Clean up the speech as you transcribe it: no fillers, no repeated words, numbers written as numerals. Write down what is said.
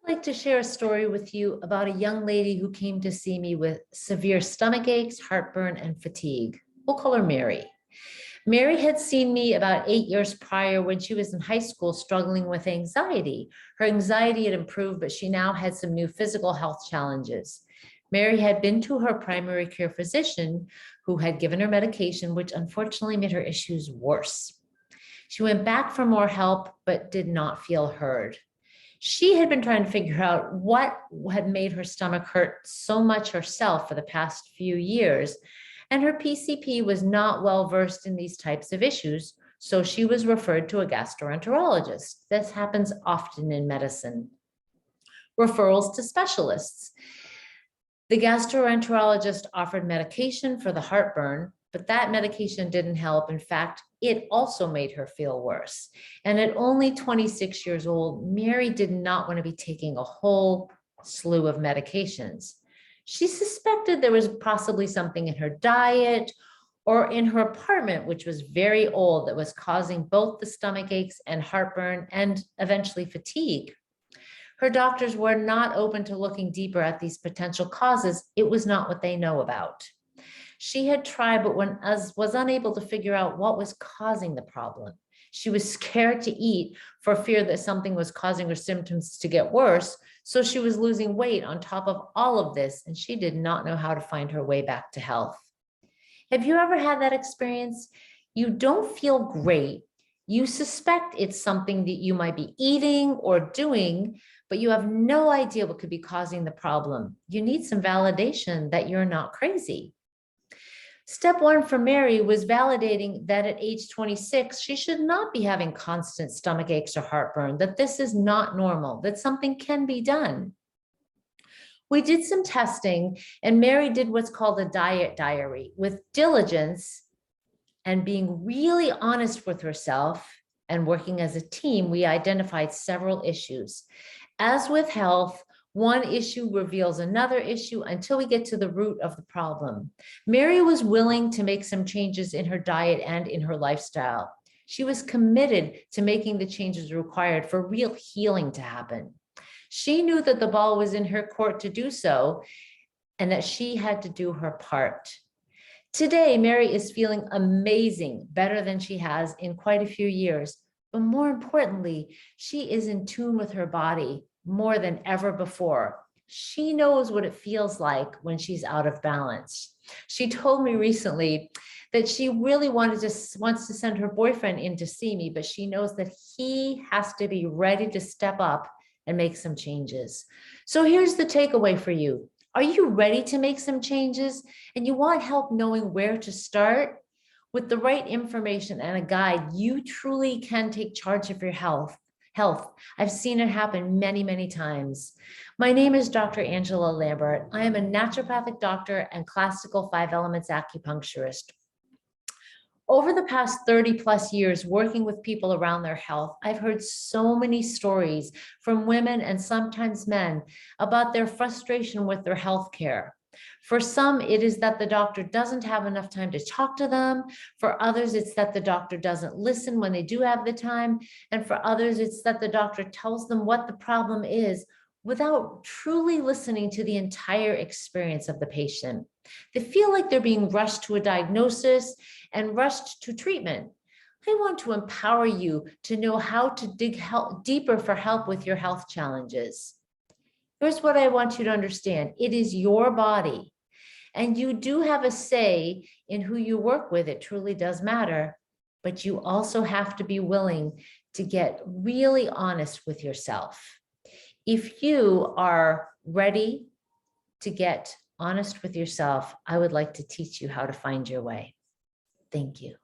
I'd like to share a story with you about a young lady who came to see me with severe stomach aches, heartburn, and fatigue. We'll call her Mary. Mary had seen me about 8 years prior when she was in high school struggling with anxiety. Her anxiety had improved, but she now had some new physical health challenges. Mary had been to her primary care physician who had given her medication, which unfortunately made her issues worse. She went back for more help, but did not feel heard. She had been trying to figure out what had made her stomach hurt so much herself for the past few years. And her PCP was not well versed in these types of issues, so she was referred to a gastroenterologist. This happens often in medicine. Referrals to specialists. The gastroenterologist offered medication for the heartburn, but that medication didn't help. In fact, it also made her feel worse. And at only 26 years old, Mary did not want to be taking a whole slew of medications. She suspected there was possibly something in her diet or in her apartment, which was very old, that was causing both the stomach aches and heartburn and eventually fatigue. Her doctors were not open to looking deeper at these potential causes. It was not what they know about. She had tried, but was unable to figure out what was causing the problem. She was scared to eat for fear that something was causing her symptoms to get worse. So she was losing weight on top of all of this, and she did not know how to find her way back to health. Have you ever had that experience? You don't feel great. You suspect it's something that you might be eating or doing, but you have no idea what could be causing the problem. You need some validation that you're not crazy. Step one for Mary was validating that at age 26, she should not be having constant stomach aches or heartburn, that this is not normal, that something can be done. We did some testing, and Mary did what's called a diet diary. With diligence and being really honest with herself and working as a team, we identified several issues. As with health, one issue reveals another issue until we get to the root of the problem. Mary was willing to make some changes in her diet and in her lifestyle. She was committed to making the changes required for real healing to happen. She knew that the ball was in her court to do so, and that she had to do her part. Today, Mary is feeling amazing, better than she has in quite a few years. But more importantly, she is in tune with her body more than ever before. She knows what it feels like when she's out of balance. She told me recently that she really wants to send her boyfriend in to see me, but she knows that he has to be ready to step up and make some changes. So here's the takeaway for you. Are you ready to make some changes and you want help knowing where to start? With the right information and a guide, you truly can take charge of your health. I've seen it happen many, many times. My name is Dr. Angela Lambert. I am a naturopathic doctor and classical 5 elements acupuncturist. Over the past 30 plus years working with people around their health, I've heard so many stories from women and sometimes men about their frustration with their health care. For some, it is that the doctor doesn't have enough time to talk to them. For others, it's that the doctor doesn't listen when they do have the time. And for others, it's that the doctor tells them what the problem is without truly listening to the entire experience of the patient. They feel like they're being rushed to a diagnosis and rushed to treatment. I want to empower you to know how to dig deeper for help with your health challenges. Here's what I want you to understand. It is your body, and you do have a say in who you work with. It truly does matter, but you also have to be willing to get really honest with yourself. If you are ready to get honest with yourself, I would like to teach you how to find your way. Thank you.